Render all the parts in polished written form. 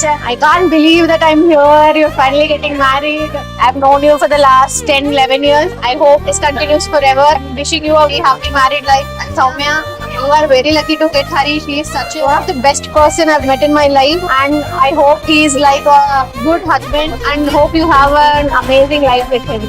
I can't believe that I'm here. You're finally getting married. I've known you for the last 10-11 years. I hope this continues forever. Wishing you a very happy married life. And Soumya, you are very lucky to get Hari. He is one of the best person I've met in my life, and I hope he is like a good husband, and hope you have an amazing life with him.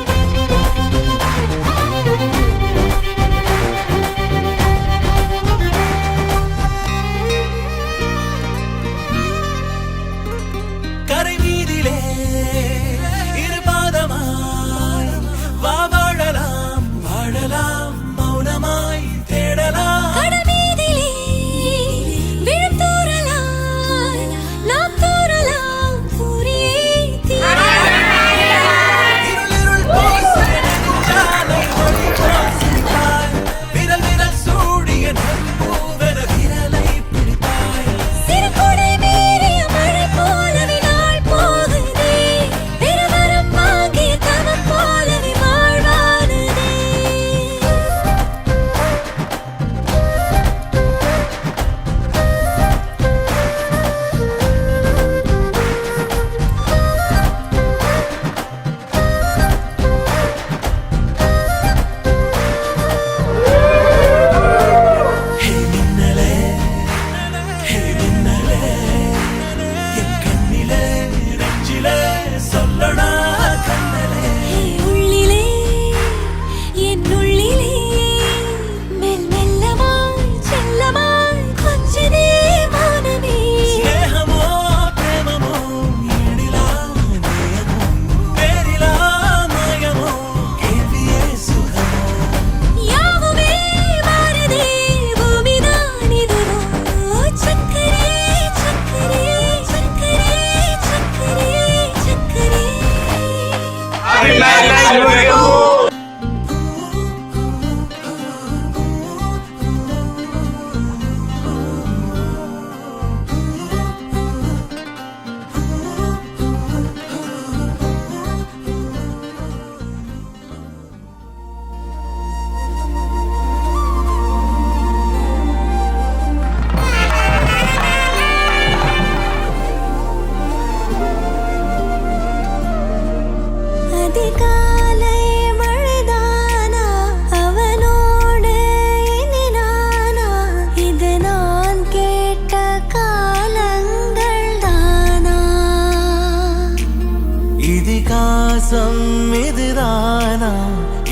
இதுதானா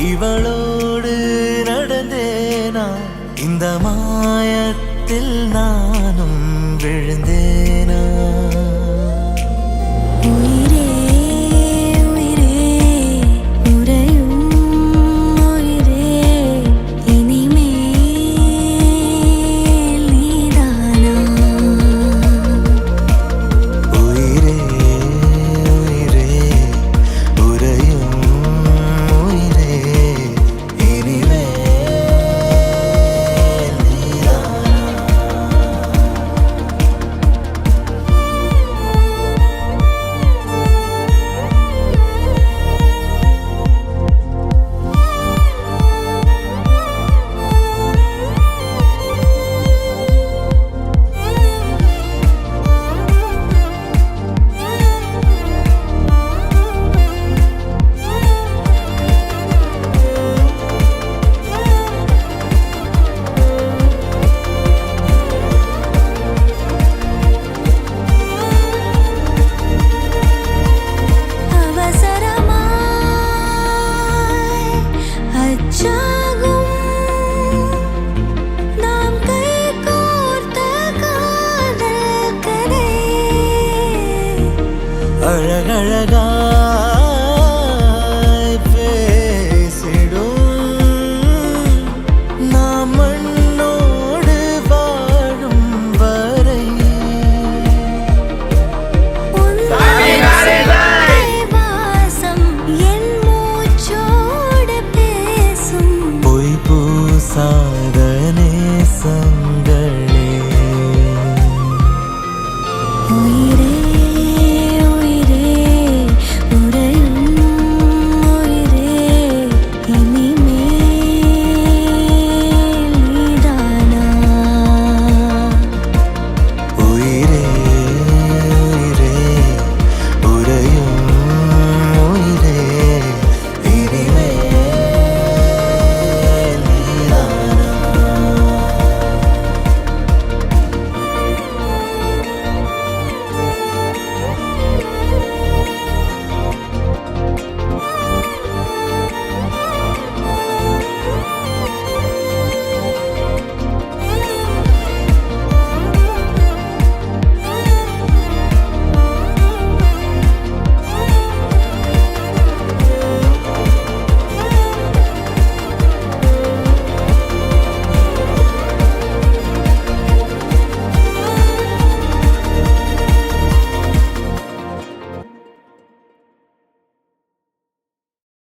இவளோடு நடந்தேனா இந்த மாயத்தில் நானும் விழுந்தேனா உயிரே உயிரே உறையும் உயிரே இனிமேல் நீதானா உயிரே உயிரே உறையும் உயிரே இனிமேல் நீதானா அழகழகாய் பேசிடும் நாம் மண்ணோடு வாழும் வரை வாசம் என் மூச்சோடு பேசும் பொய் பூசா